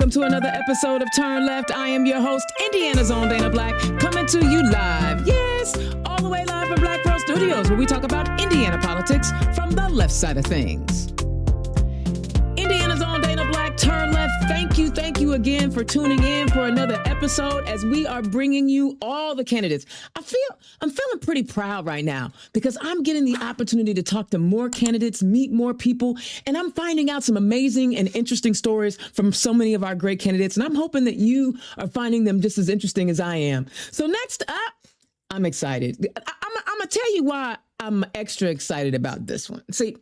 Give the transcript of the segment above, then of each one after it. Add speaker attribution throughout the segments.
Speaker 1: welcome to another episode of Turn Left. I am your host, Indiana's own Dana Black, coming to you live. Yes, all the way live from Black Pearl Studios, where we talk about Indiana politics from the left side of things. Indiana's own Dana Black, Turn Left. Thank you again for tuning in for another episode as we are bringing you all the candidates. I'm feeling pretty proud right now because I'm getting the opportunity to talk to more candidates, meet more people, and I'm finding out some amazing and interesting stories from so many of our great candidates. And I'm hoping that you are finding them just as interesting as I am. So next up, I'm excited. I'm going to tell you why I'm extra excited about this one. See,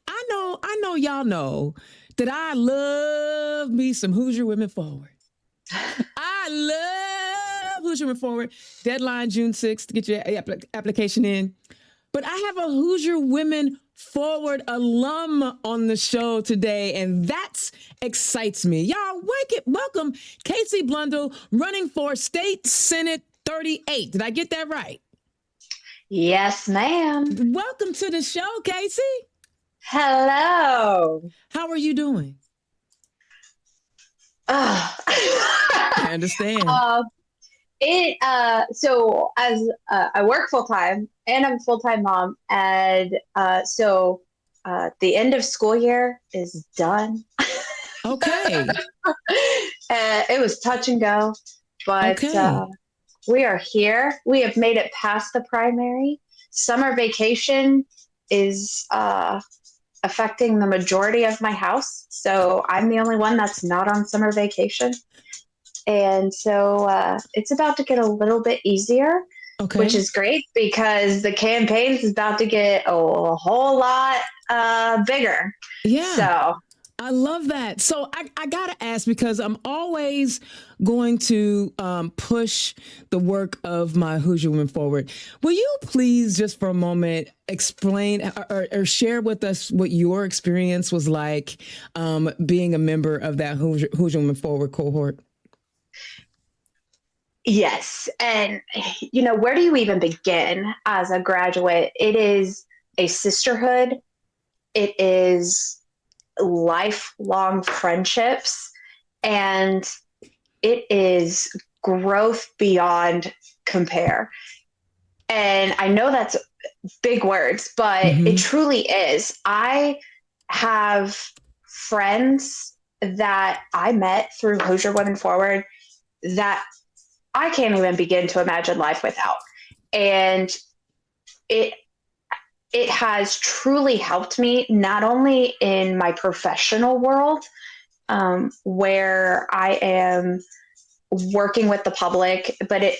Speaker 1: I know y'all know that I love me some Hoosier Women Forward. I love Hoosier Women Forward. Deadline June 6th to get your application in. But I have a Hoosier Women Forward alum on the show today, and that excites me. Y'all, welcome Kacey Blundell, running for State Senate 38. Did I get that right?
Speaker 2: Yes, ma'am.
Speaker 1: Welcome to the show, Kacey.
Speaker 2: Hello.
Speaker 1: How are you doing? I understand.
Speaker 2: So as I work full time and I'm a full time mom, and the end of school year is done.
Speaker 1: Okay.
Speaker 2: It was touch and go, but we are here. We have made it past the primary. Summer vacation is affecting the majority of my house. So I'm the only one that's not on summer vacation. And so it's about to get a little bit easier, which is great because the campaign is about to get a whole lot bigger.
Speaker 1: Yeah.
Speaker 2: So
Speaker 1: I love that. So I got to ask, because I'm always going to push the work of my Hoosier Women Forward. Will you please, just for a moment, explain or share with us what your experience was like being a member of that Hoosier Women Forward cohort?
Speaker 2: Yes. And, where do you even begin as a graduate? It is a sisterhood. It is lifelong friendships, and it is growth beyond compare. And I know that's big words, but it truly is. I have friends that I met through Hoosier Women Forward that I can't even begin to imagine life without. And it has truly helped me, not only in my professional world, where I am working with the public, but it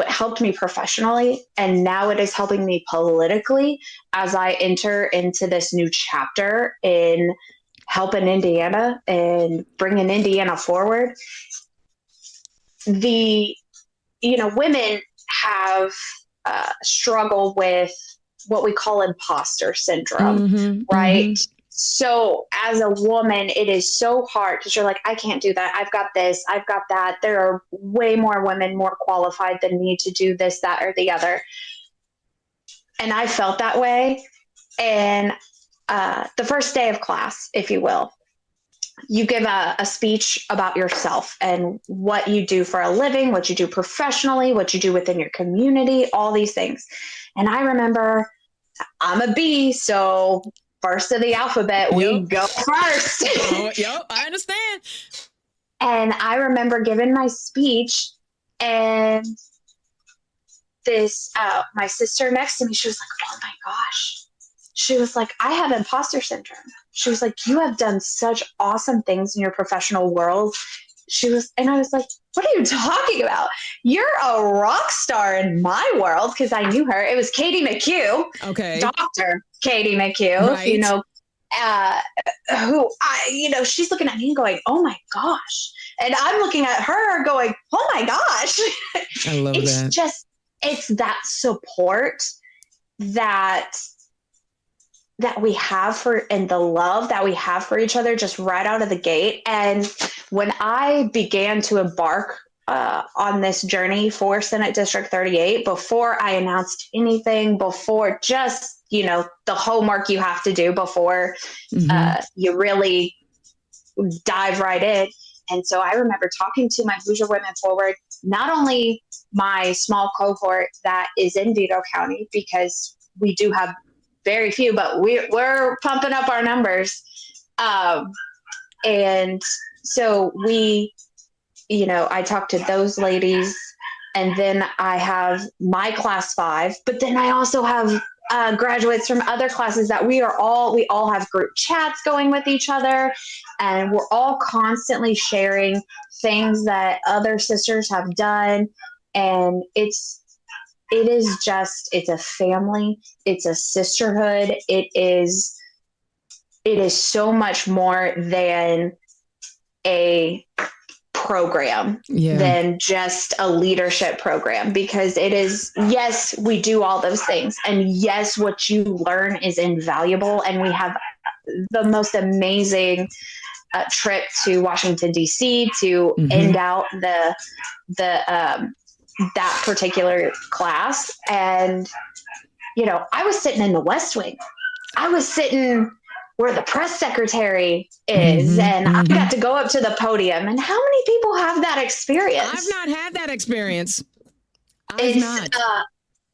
Speaker 2: helped me professionally. And now it is helping me politically as I enter into this new chapter in helping Indiana and bringing Indiana forward. Women have struggled with what we call imposter syndrome, right? So as a woman, it is so hard because you're like, I can't do that. I've got this, I've got that. There are way more women more qualified than me to do this, that, or the other. And I felt that way. And the first day of class, if you will, you give a speech about yourself and what you do for a living, what you do professionally, what you do within your community, all these things. And I remember I'm a B, so first of the alphabet, we go first.
Speaker 1: Yep, I understand.
Speaker 2: And I remember giving my speech, and this my sister next to me, she was like, oh my gosh. She was like, I have imposter syndrome. She was like, you have done such awesome things in your professional world. And I was like, what are you talking about? You're a rock star in my world, because I knew her. It was Katie McHugh, Dr. Katie McHugh, right. Who she's looking at me and going, oh my gosh. And I'm looking at her going, oh my gosh.
Speaker 1: I love that.
Speaker 2: It's that support that we have and the love that we have for each other just right out of the gate. And when I began to embark on this journey for Senate District 38, before I announced anything, before just, the homework you have to do before you really dive right in. And so I remember talking to my Hoosier Women Forward, not only my small cohort that is in Vito County, because we do have very few, but we're pumping up our numbers. And so I talked to those ladies, and then I have my class 5, but then I also have graduates from other classes that we all have group chats going with each other, and we're all constantly sharing things that other sisters have done. And it's a family. It's a sisterhood. It is so much more than a program, than just a leadership program, because it is, yes, we do all those things. And yes, what you learn is invaluable. And we have the most amazing trip to Washington, D.C. to end out that particular class. And, I was sitting in the West Wing. I was sitting where the press secretary is, and I got to go up to the podium. And how many people have that experience?
Speaker 1: I've not had that experience.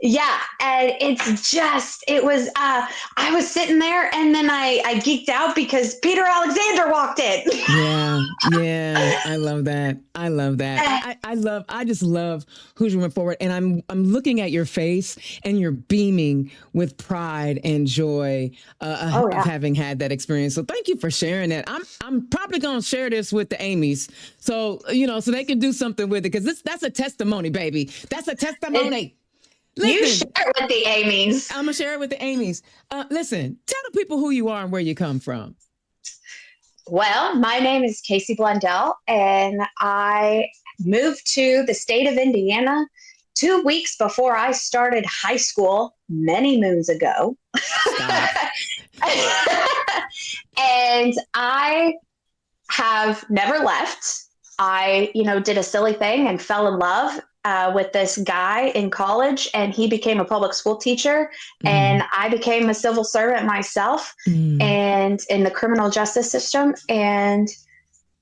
Speaker 2: Yeah. And I was sitting there, and then I geeked out because Peter Alexander walked in.
Speaker 1: Yeah. I love that. I just love Hoosier Women Forward. And I'm looking at your face, and you're beaming with pride and joy of having had that experience. So thank you for sharing that. I'm probably going to share this with the Amy's. So, so they can do something with it, because that's a testimony, baby. That's a testimony.
Speaker 2: Listen, you share it with the Amy's.
Speaker 1: I'm going to share it with the Amy's. Listen, tell the people who you are and where you come from.
Speaker 2: Well, my name is Kacey Blundell, and I moved to the state of Indiana 2 weeks before I started high school many moons ago. And I have never left. I, did a silly thing and fell in love with this guy in college, and he became a public school teacher, and I became a civil servant myself, and in the criminal justice system. And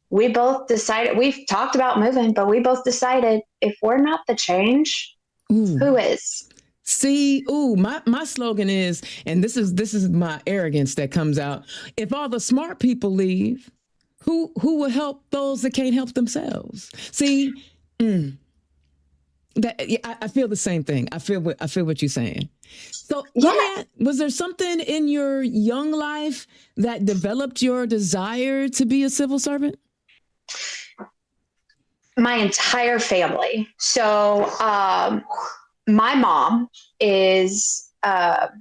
Speaker 2: we both decided, we've talked about moving, but we both decided, if we're not the change, who is?
Speaker 1: See, my slogan is, and this is my arrogance that comes out: if all the smart people leave, who will help those that can't help themselves? See, I feel the same thing. I feel what you're saying. So, was there something in your young life that developed your desire to be a civil servant?
Speaker 2: My entire family. So, my mom is the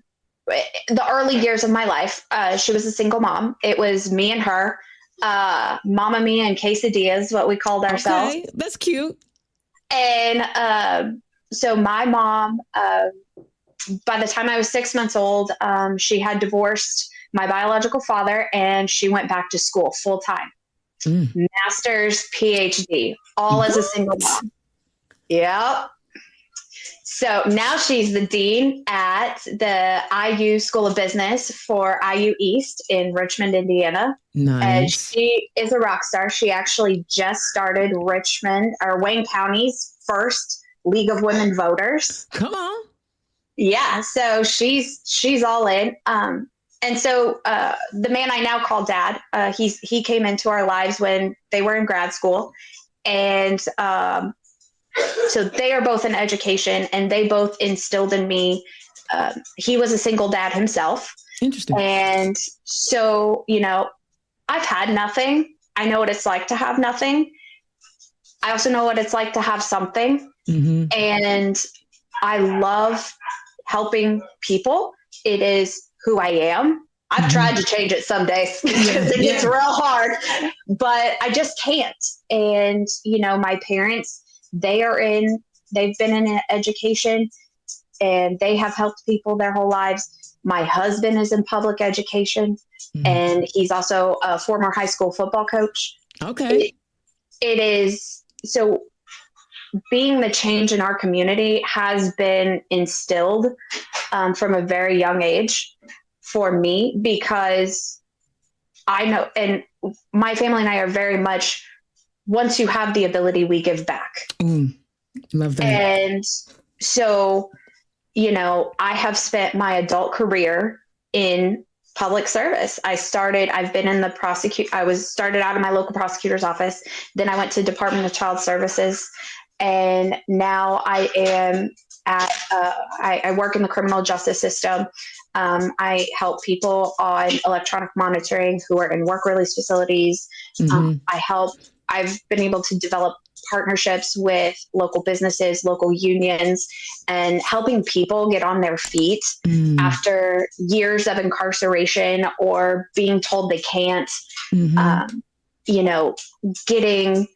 Speaker 2: early years of my life. She was a single mom. It was me and her, Mama Mia and Quesadillas, what we called ourselves.
Speaker 1: Okay, that's cute.
Speaker 2: And so my mom, by the time I was 6 months old, she had divorced my biological father, and she went back to school full time. Master's, PhD, all as a single mom. Yep. So now she's the dean at the IU School of Business for IU East in Richmond, Indiana.
Speaker 1: Nice.
Speaker 2: And she is a rock star. She actually just started Wayne County's first League of Women Voters.
Speaker 1: Come on.
Speaker 2: Yeah. So she's all in. And so the man I now call Dad, he came into our lives when they were in grad school. And so they are both in education, and they both instilled in me. He was a single dad himself.
Speaker 1: Interesting.
Speaker 2: And so, I've had nothing. I know what it's like to have nothing. I also know what it's like to have something. And I love helping people. It is who I am. I've tried to change it some days because it gets real hard, but I just can't. And, my parents, they've been in education, and they have helped people their whole lives. My husband is in public education, and he's also a former high school football coach.
Speaker 1: Okay.
Speaker 2: It is, so being the change in our community has been instilled from a very young age for me, because I know, and my family and I are very much, once you have the ability, we give back.
Speaker 1: Love that.
Speaker 2: And so, I have spent my adult career in public service. I've been in I started out in my local prosecutor's office. Then I went to Department of Child Services. And now I am I work in the criminal justice system. I help people on electronic monitoring who are in work release facilities. I've been able to develop partnerships with local businesses, local unions, and helping people get on their feet after years of incarceration or being told they can't, getting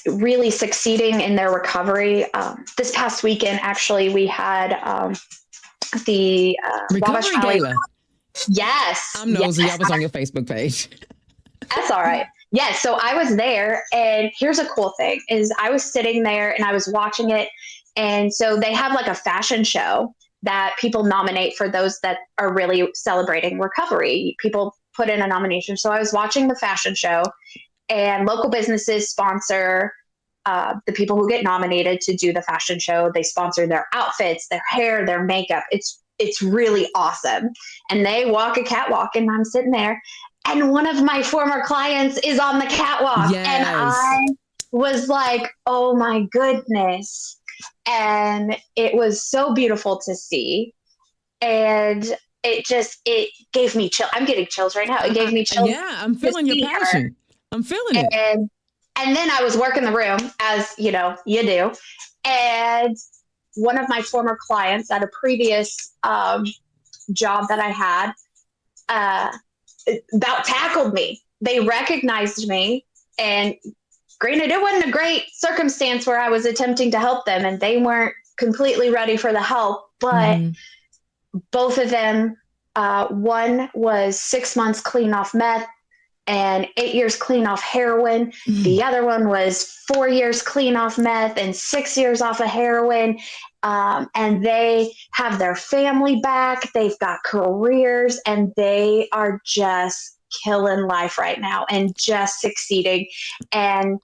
Speaker 2: really succeeding in their recovery. This past weekend, actually, we had the
Speaker 1: Recovery Gala.
Speaker 2: Yes.
Speaker 1: I'm nosy. I was on your Facebook page.
Speaker 2: That's all right. Yes. So I was there, and here's a cool thing is I was sitting there and I was watching it. And so they have like a fashion show that people nominate for those that are really celebrating recovery. People put in a nomination. So I was watching the fashion show, and local businesses sponsor the people who get nominated to do the fashion show. They sponsor their outfits, their hair, their makeup. It's really awesome. And they walk a catwalk, and I'm sitting there, and one of my former clients is on the catwalk.
Speaker 1: Yes.
Speaker 2: And I was like, oh my goodness. And it was so beautiful to see. And it gave me chill. I'm getting chills right now. It gave me chills.
Speaker 1: Yeah, I'm feeling your passion. I'm feeling it.
Speaker 2: And then I was working the room, as you do. And one of my former clients at a previous job that I had about tackled me. They recognized me, and granted, it wasn't a great circumstance where I was attempting to help them, and they weren't completely ready for the help. But both of them, one was 6 months clean off meth and 8 years clean off heroin. The other one was 4 years clean off meth and 6 years off of heroin. And they have their family back. They've got careers, and they are just killing life right now and just succeeding. And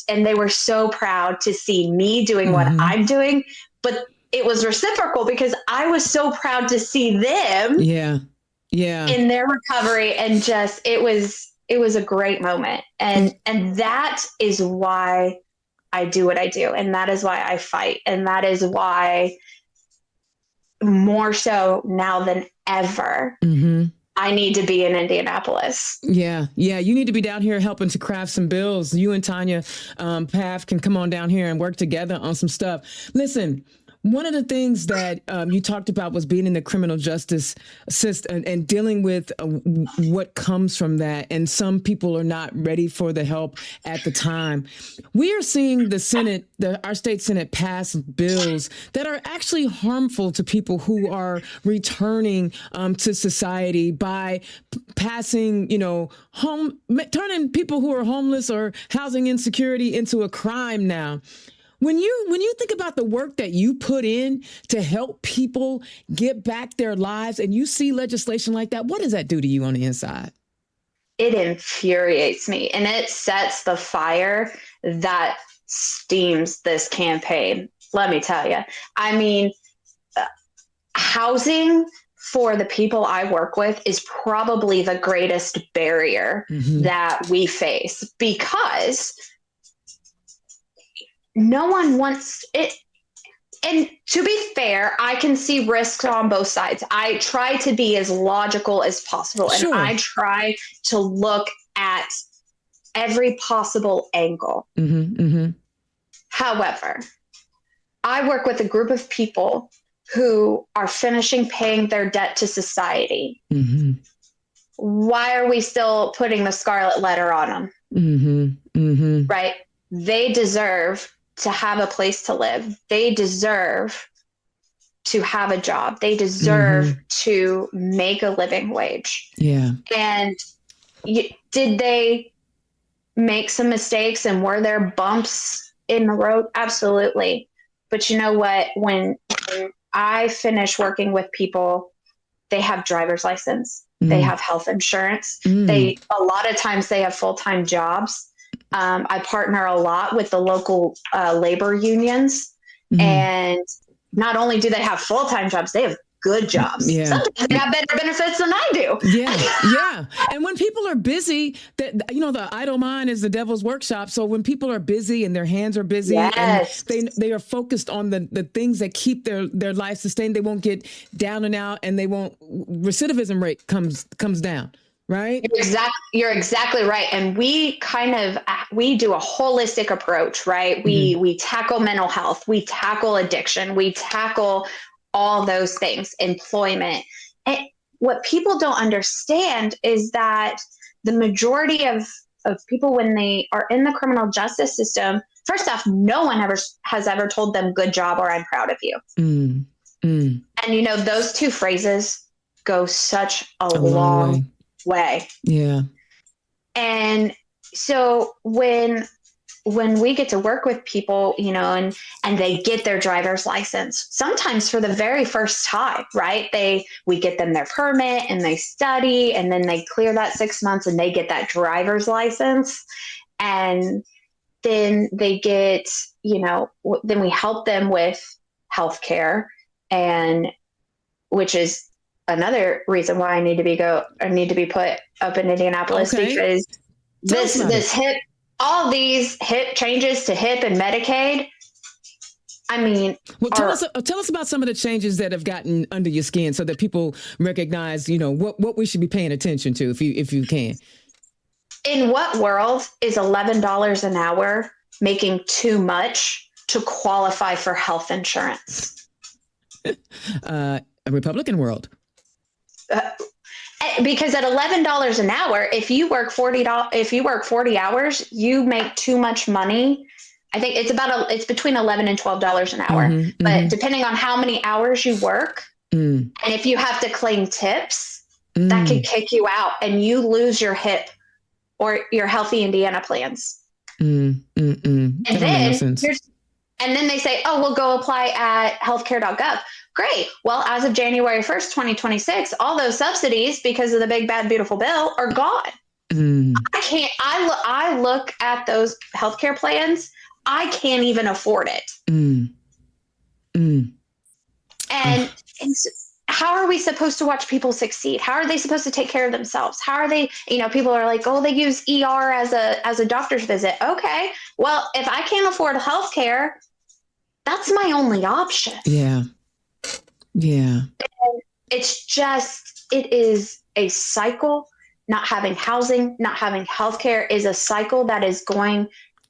Speaker 2: they were so proud to see me doing what I'm doing, but it was reciprocal because I was so proud to see them in their recovery. And just, it was a great moment. And that is why I do what I do. And that is why I fight. And that is why, more so now than ever, I need to be in Indianapolis.
Speaker 1: Yeah. You need to be down here helping to craft some bills. You and Tanya Paff can come on down here and work together on some stuff. Listen, one of the things that you talked about was being in the criminal justice system and dealing with what comes from that. And some people are not ready for the help at the time. We are seeing the Senate, our state Senate pass bills that are actually harmful to people who are returning to society by passing, turning people who are homeless or housing insecurity into a crime now. When you think about the work that you put in to help people get back their lives and you see legislation like that, what does that do to you on the inside?
Speaker 2: It infuriates me, and it sets the fire that steams this campaign. Let me tell you. I mean, housing for the people I work with is probably the greatest barrier that we face, because no one wants it. And to be fair, I can see risks on both sides. I try to be as logical as possible.
Speaker 1: Sure.
Speaker 2: And I try to look at every possible angle. However, I work with a group of people who are finishing paying their debt to society. Why are we still putting the scarlet letter on them? Right? They deserve to have a place to live. They deserve to have a job. They deserve to make a living wage. Yeah. And did they make some mistakes, and were there bumps in the road? Absolutely. But you know what? When I finish working with people, they have driver's license, they have health insurance, a lot of times they have full-time jobs. I partner a lot with the local labor unions, and not only do they have full-time jobs, they have good jobs.
Speaker 1: Yeah.
Speaker 2: Sometimes they have better benefits than I do.
Speaker 1: Yeah. And when people are busy, that the idle mind is the devil's workshop. So when people are busy and their hands are busy, and they are focused on the things that keep their life sustained, they won't get down and out, and recidivism rate comes down. Right.
Speaker 2: You're exactly right. And we do a holistic approach, right? We tackle mental health, we tackle addiction, we tackle all those things, employment. And what people don't understand is that the majority of people, when they are in the criminal justice system, first off, no one has ever told them good job or I'm proud of you. And those two phrases go such a long way. Yeah. And so when we get to work with people, and they get their driver's license, sometimes for the very first time, right? We get them their permit and they study, and then they clear that 6 months and they get that driver's license. And then they get, then we help them with healthcare, and which is another reason why I need to be put up in Indianapolis, because all these hip changes to HIP and Medicaid. I mean,
Speaker 1: tell us about some of the changes that have gotten under your skin, so that people recognize, what we should be paying attention to, if you can.
Speaker 2: In what world is $11 an hour making too much to qualify for health insurance?
Speaker 1: A Republican world.
Speaker 2: Because at $11 an hour, if you work 40 hours, you make too much money. I think it's between $11 and $12 an hour, but depending on how many hours you work, and if you have to claim tips, that can kick you out, and you lose your HIP or your Healthy Indiana plans. And then they say, oh, we'll go apply at healthcare.gov. Great. Well, as of January 1st, 2026, all those subsidies, because of the big, bad, beautiful bill, are gone. I look at those healthcare plans. I can't even afford it. And how are we supposed to watch people succeed? How are they supposed to take care of themselves? How are they, people are like, oh, they use ER as a doctor's visit. Okay. Well, if I can't afford healthcare, that's my only option.
Speaker 1: Yeah. And
Speaker 2: it is a cycle. Not having housing, not having healthcare is a cycle that is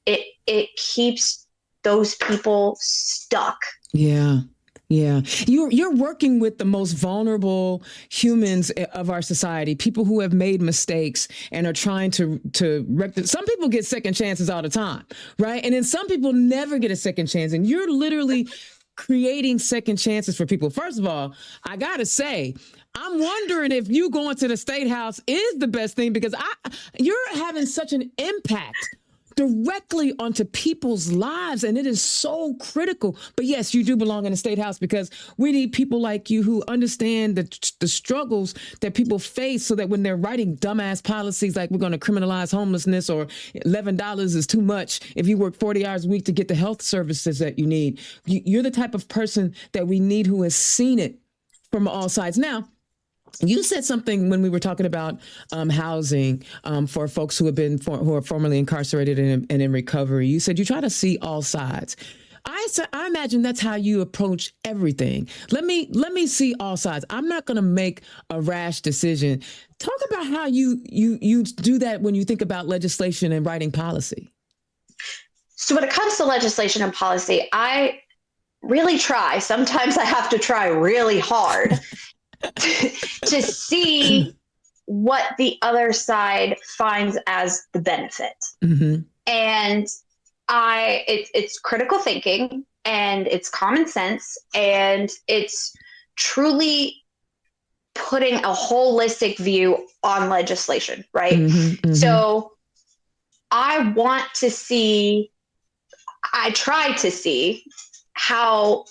Speaker 2: it keeps those people stuck.
Speaker 1: Yeah. You're working with the most vulnerable humans of our society, people who have made mistakes and are trying to some people get second chances all the time, right? And then some people never get a second chance, and you're literally creating second chances for people. First of all, I gotta say, I'm wondering if you going to the State House is the best thing, because you're having such an impact directly onto people's lives, and it is so critical. But yes, you do belong in the State House, because we need people like you who understand the struggles that people face, so that when they're writing dumbass policies like we're going to criminalize homelessness, or $11 is too much if you work 40 hours a week to get the health services that you need, you're the type of person that we need, who has seen it from all sides. Now, you said something when we were talking about housing for folks who are formerly incarcerated and in recovery. You said you try to see all sides. I imagine that's how you approach everything. Let me see all sides. I'm not going to make a rash decision. Talk about how you do that when you think about legislation and writing policy.
Speaker 2: So when it comes to legislation and policy, I really try. Sometimes I have to try really hard to see what the other side finds as the benefit. And it's critical thinking, and it's common sense, and it's truly putting a holistic view on legislation, right? So I try to see how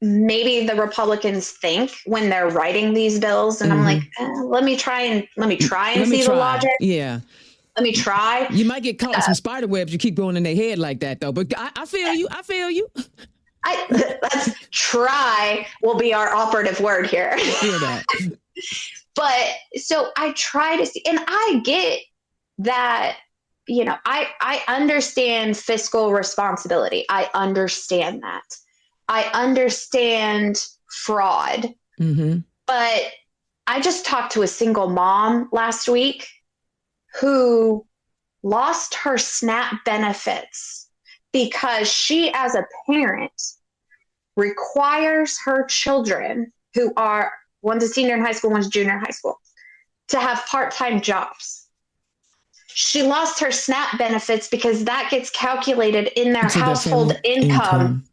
Speaker 2: maybe the Republicans think when they're writing these bills. And I'm like, let me try and see the logic.
Speaker 1: Yeah.
Speaker 2: Let me try.
Speaker 1: You might get caught in some spider webs. You keep going in their head like that, though. But I feel you.
Speaker 2: Let's try will be our operative word here.
Speaker 1: I feel that.
Speaker 2: But so I try to see, and I get that, I understand fiscal responsibility. I understand that. I understand fraud. But I just talked to a single mom last week who lost her SNAP benefits because she, as a parent, requires her children, who are, one's a senior in high school, one's junior in high school, to have part-time jobs. She lost her SNAP benefits because that gets calculated in their household income.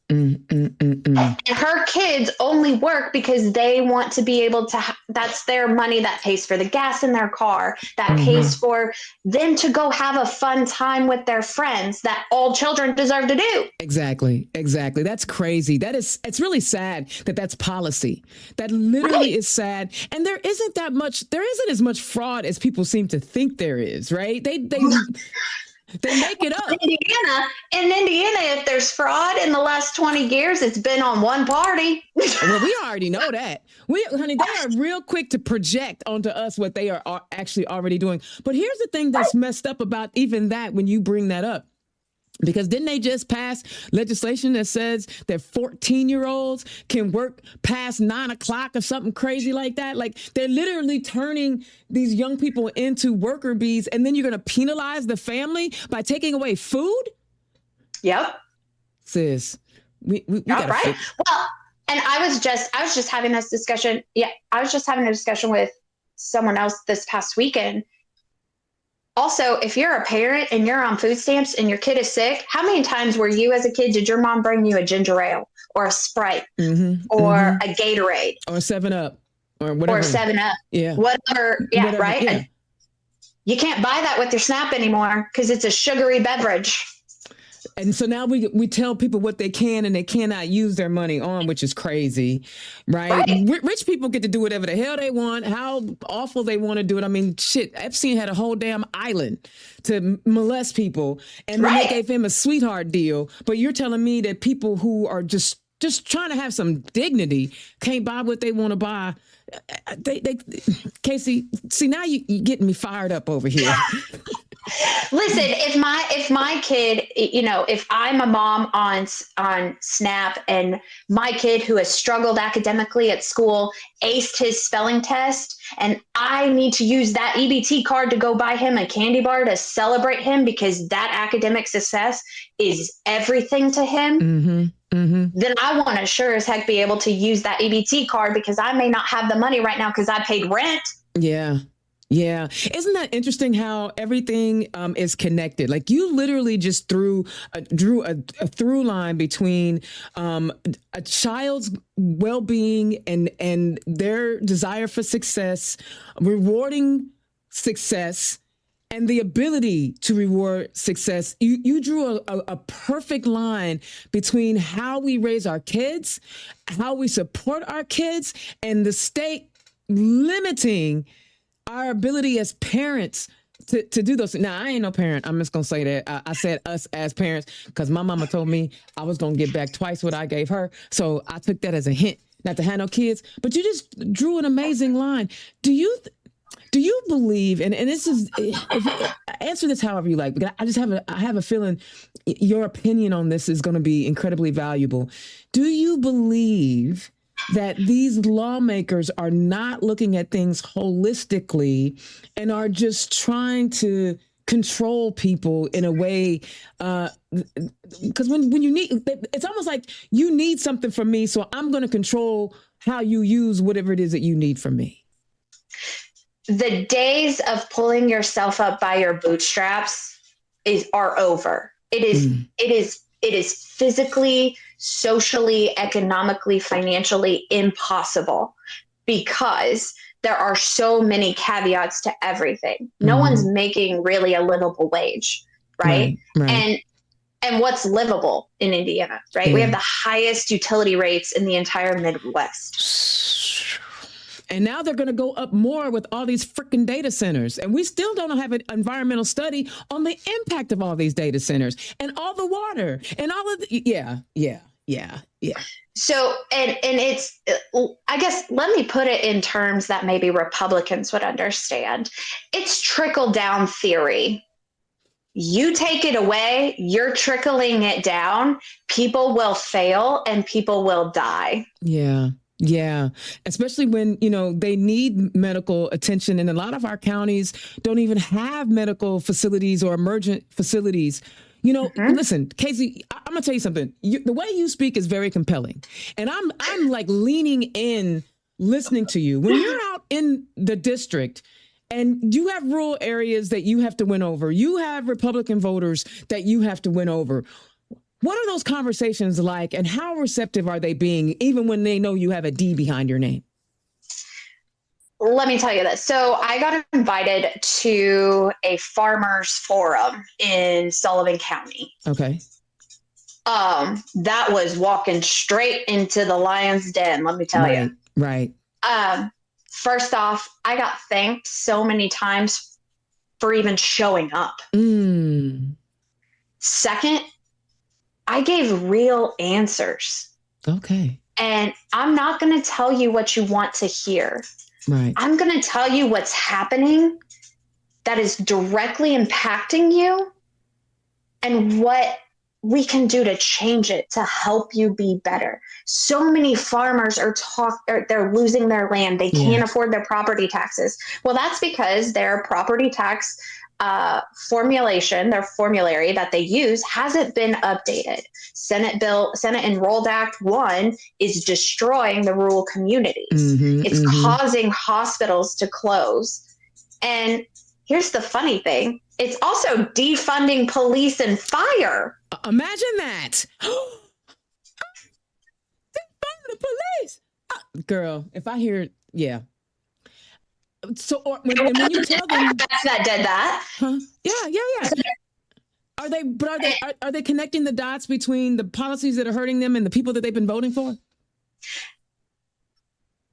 Speaker 2: And her kids only work because they want to be able to, that's their money that pays for the gas in their car, that pays for them to go have a fun time with their friends that all children deserve to do.
Speaker 1: Exactly. That's crazy. It's really sad that that's policy. That literally is sad. And there isn't as much fraud as people seem to think there is, right? They make it up.
Speaker 2: In Indiana, if there's fraud in the last 20 years, it's been on one party.
Speaker 1: Well, we already know that. Honey, they are real quick to project onto us what they are actually already doing. But here's the thing that's messed up about even that when you bring that up. Because didn't they just pass legislation that says that 14-year-olds can work past 9 o'clock or something crazy like that? Like, they're literally turning these young people into worker bees, and then you're going to penalize the family by taking away food?
Speaker 2: Yep.
Speaker 1: Sis, we
Speaker 2: got right. Well, and I was just having this discussion. Yeah, I was just having a discussion with someone else this past weekend. Also, if you're a parent and you're on food stamps and your kid is sick, how many times were you as a kid, did your mom bring you a ginger ale or a Sprite or a Gatorade?
Speaker 1: Or 7-Up or whatever.
Speaker 2: Or 7-Up.
Speaker 1: Yeah.
Speaker 2: Whatever. Yeah,
Speaker 1: whatever,
Speaker 2: right?
Speaker 1: Yeah.
Speaker 2: You can't buy that with your SNAP anymore because it's a sugary beverage.
Speaker 1: And so now we tell people what they can and they cannot use their money on, which is crazy, right? Rich people get to do whatever the hell they want, how awful they want to do it. I mean, shit, Epstein had a whole damn island to molest people, and then they gave him a sweetheart deal. But you're telling me that people who are just trying to have some dignity can't buy what they want to buy. Kacey, see, now you getting me fired up over here.
Speaker 2: Listen, if my kid, if I'm a mom on SNAP and my kid who has struggled academically at school aced his spelling test, and I need to use that EBT card to go buy him a candy bar to celebrate him because that academic success is everything to him, then I want to sure as heck be able to use that EBT card because I may not have the money right now because I paid rent. Yeah.
Speaker 1: Yeah. Isn't that interesting how everything is connected? Like, you literally just drew a through line between a child's well-being and their desire for success, rewarding success, and the ability to reward success. You drew a perfect line between how we raise our kids, how we support our kids, and the state limiting our ability as parents to do those. Now, I ain't no parent. I'm just going to say that. I said us as parents because my mama told me I was going to get back twice what I gave her. So I took that as a hint not to have no kids. But you just drew an amazing line. Do you believe, and this is, answer this however you like, because I have a feeling your opinion on this is going to be incredibly valuable. Do you believe that these lawmakers are not looking at things holistically and are just trying to control people in a way? Because when you need, it's almost like you need something from me, so I'm going to control how you use whatever it is that you need from me.
Speaker 2: The days of pulling yourself up by your bootstraps are over. It is physically, socially, economically, financially impossible because there are so many caveats to everything. No one's making really a livable wage, right?
Speaker 1: Right.
Speaker 2: and what's livable in Indiana, right? We have the highest utility rates in the entire Midwest.
Speaker 1: And now they're going to go up more with all these freaking data centers. And we still don't have an environmental study on the impact of all these data centers and all the water and all of the, yeah.
Speaker 2: So, and it's, I guess, let me put it in terms that maybe Republicans would understand. It's trickle down theory. You take it away, you're trickling it down, people will fail and people will die.
Speaker 1: Yeah. Especially when, they need medical attention. And a lot of our counties don't even have medical facilities or emergent facilities. Listen, Kacey, I'm going to tell you something. The way you speak is very compelling. And I'm like leaning in, listening to you. When you're out in the district and you have rural areas that you have to win over, you have Republican voters that you have to win over. What are those conversations like, and how receptive are they being, even when they know you have a D behind your name?
Speaker 2: Let me tell you this. So I got invited to a farmers forum in Sullivan County.
Speaker 1: Okay.
Speaker 2: That was walking straight into the lion's den, let me tell you.
Speaker 1: Right.
Speaker 2: First off, I got thanked so many times for even showing up. Second, I gave real answers.
Speaker 1: Okay.
Speaker 2: And I'm not going to tell you what you want to hear.
Speaker 1: Right.
Speaker 2: I'm going to tell you what's happening that is directly impacting you and what we can do to change it to help you be better. So many farmers they're losing their land. They can't afford their property taxes. Well, that's because their property tax their formulary that they use hasn't been updated. Senate Enrolled Act 1 is destroying the rural communities. It's causing hospitals to close. And here's the funny thing. It's also defunding police and fire.
Speaker 1: Imagine that. Defund the police. Girl, if I hear, So when you tell them
Speaker 2: that did that.
Speaker 1: Huh? Yeah. Are they connecting the dots between the policies that are hurting them and the people that they've been voting for?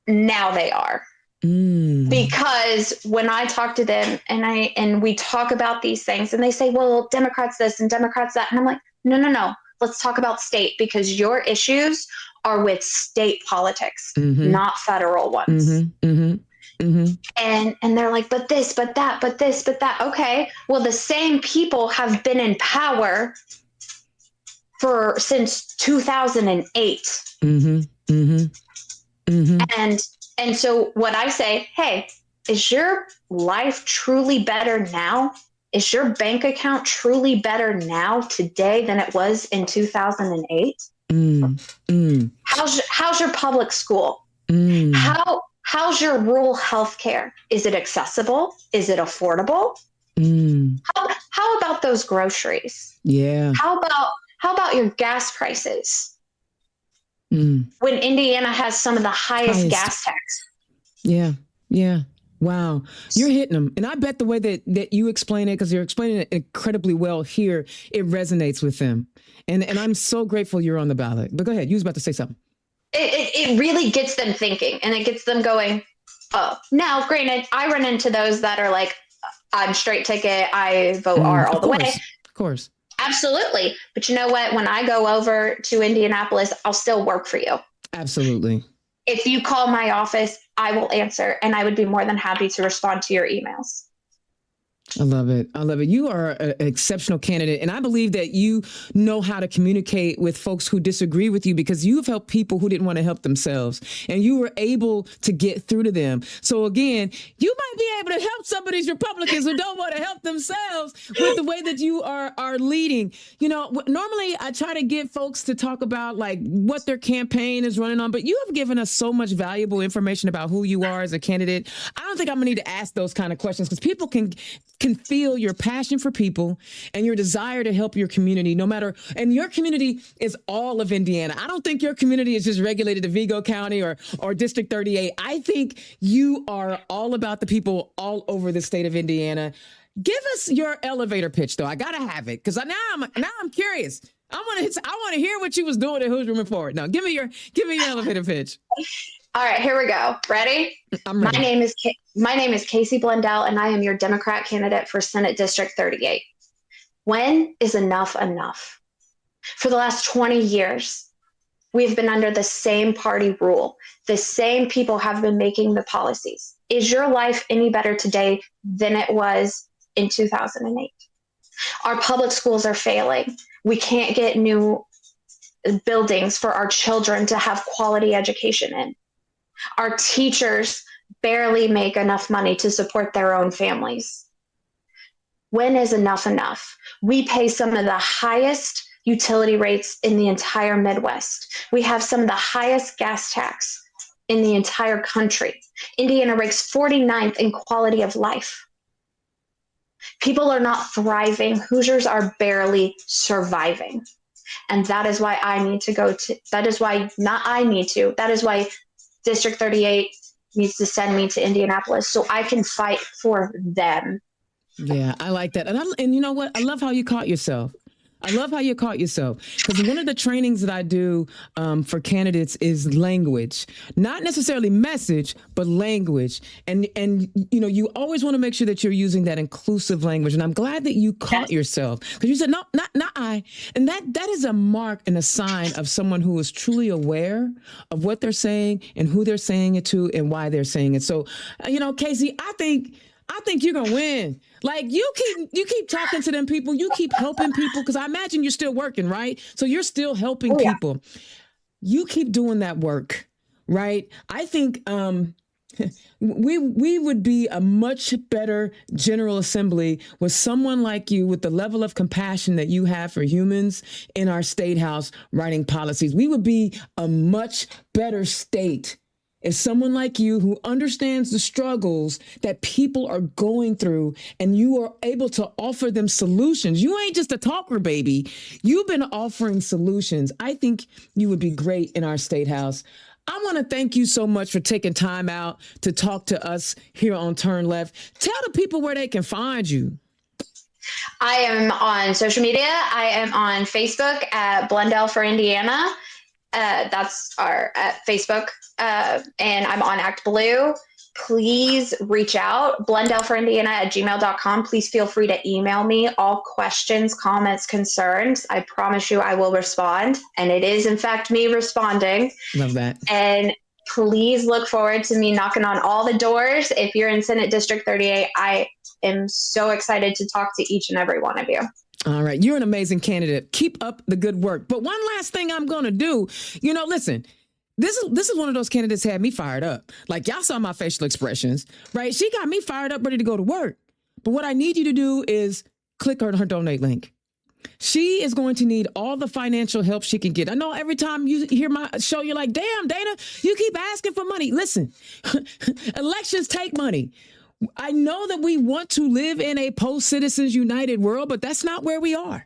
Speaker 2: Now they are. Because when I talk to them and we talk about these things and they say, well, Democrats this and Democrats that. And I'm like, no. Let's talk about state, because your issues are with state politics, not federal ones. And they're like, but this, but that, but this, but that. Okay. Well, the same people have been in power since 2008. And so what I say, hey, is your life truly better now? Is your bank account truly better now today than it was in 2008? How's your public school? How's your rural health care? Is it accessible? Is it affordable? How about those groceries?
Speaker 1: Yeah.
Speaker 2: How about your gas prices? When Indiana has some of the highest gas tax.
Speaker 1: Yeah. Wow. You're hitting them. And I bet the way that you explain it, because you're explaining it incredibly well here, it resonates with them. And I'm so grateful you're on the ballot. But go ahead. You was about to say something.
Speaker 2: It really gets them thinking, and it gets them going, oh. Now, granted, I run into those that are like, I'm straight ticket, I vote R all the way.
Speaker 1: Of course.
Speaker 2: Absolutely. But you know what? When I go over to Indianapolis, I'll still work for you.
Speaker 1: Absolutely.
Speaker 2: If you call my office, I will answer, and I would be more than happy to respond to your emails.
Speaker 1: I love it. You are an exceptional candidate. And I believe that you know how to communicate with folks who disagree with you, because you've helped people who didn't want to help themselves, and you were able to get through to them. So again, you might be able to help some of these Republicans who don't want to help themselves with the way that you are leading. Normally I try to get folks to talk about like what their campaign is running on, but you have given us so much valuable information about who you are as a candidate. I don't think I'm gonna need to ask those kind of questions, because people can feel your passion for people and your desire to help your community, and your community is all of Indiana. I don't think your community is just regulated to Vigo County or District 38. I think you are all about the people all over the state of Indiana. Give us your elevator pitch, though. I gotta have it because now I'm curious. I want to hear what you was doing at Who's Rooming For It. Now, give me your elevator pitch.
Speaker 2: All right, here we go. Ready?
Speaker 1: I'm ready.
Speaker 2: My name is Kacey Blundell, and I am your Democrat candidate for Senate District 38. When is enough enough? For the last 20 years, we have been under the same party rule. The same people have been making the policies. Is your life any better today than it was in 2008? Our public schools are failing. We can't get new buildings for our children to have quality education in. Our teachers barely make enough money to support their own families. When is enough enough? We pay some of the highest utility rates in the entire Midwest. We have some of the highest gas tax in the entire country. Indiana ranks 49th in quality of life. People are not thriving. Hoosiers are barely surviving. And that is why that is why District 38 needs to send me to Indianapolis so I can fight for them.
Speaker 1: Yeah, I like that. And you know what? I love how you caught yourself. Because one of the trainings that I do for candidates is language, not necessarily message, but language. And you always want to make sure that you're using that inclusive language. And I'm glad that you caught yourself because you said, no, not I. And that is a mark and a sign of someone who is truly aware of what they're saying and who they're saying it to and why they're saying it. So, Kacey, I think you're going to win. Like you keep talking to them people, you keep helping people because I imagine you're still working, right? So you're still helping people. You keep doing that work, right? I think we would be a much better General Assembly with someone like you with the level of compassion that you have for humans in our state house writing policies. We would be a much better state is someone like you who understands the struggles that people are going through and you are able to offer them solutions. You ain't just a talker, baby. You've been offering solutions. I think you would be great in our state house. I want to thank you so much for taking time out to talk to us here on Turn Left. Tell the people where they can find you.
Speaker 2: I am on social media. I am on Facebook at Blundell for Indiana. That's our Facebook. And I'm on Act Blue. Please reach out, blundellforindiana@gmail.com. Please feel free to email me all questions, comments, concerns. I promise you I will respond. And it is, in fact, me responding.
Speaker 1: Love that.
Speaker 2: And please look forward to me knocking on all the doors. If you're in Senate District 38, I am so excited to talk to each and every one of you.
Speaker 1: All right. You're an amazing candidate. Keep up the good work. But one last thing I'm going to do, listen, this is one of those candidates had me fired up. Like y'all saw my facial expressions, right? She got me fired up, ready to go to work. But what I need you to do is click her donate link. She is going to need all the financial help she can get. I know every time you hear my show, you're like, damn, Dana, you keep asking for money. Listen, elections take money. I know that we want to live in a post-Citizens United world, but that's not where we are.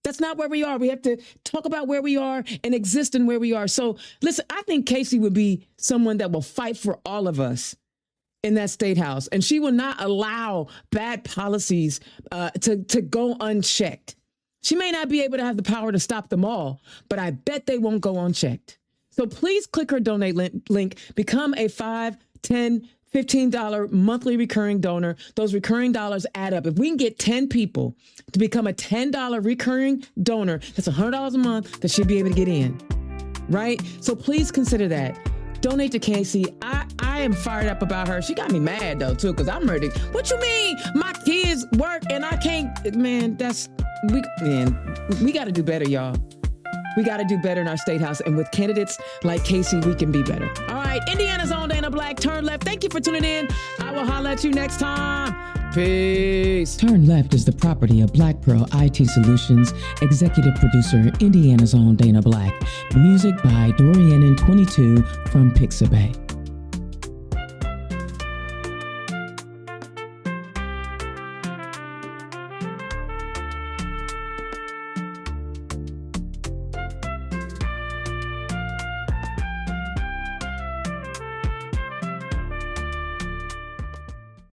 Speaker 1: That's not where we are. We have to talk about where we are and exist in where we are. So listen, I think Kacey would be someone that will fight for all of us in that state house. And she will not allow bad policies to go unchecked. She may not be able to have the power to stop them all, but I bet they won't go unchecked. So please click her donate link, become a $5, $10, $15 monthly recurring donor. Those recurring dollars add up. If we can get 10 people to become a $10 recurring donor, that's $100 a month that she'll be able to get in, right? So please consider that. Donate to Kacey. I am fired up about her. She got me mad though too, because I'm ready. What you mean? My kids work and I can't, man, we got to do better, y'all. We got to do better in our state house. And with candidates like Kacey, we can be better. All right. Indiana's own Dana Black, Turn Left. Thank you for tuning in. I will holler at you next time. Peace. Turn Left is the property of Black Pearl IT Solutions, executive producer, Indiana's own Dana Black. Music by Dorian and 22 from Pixabay.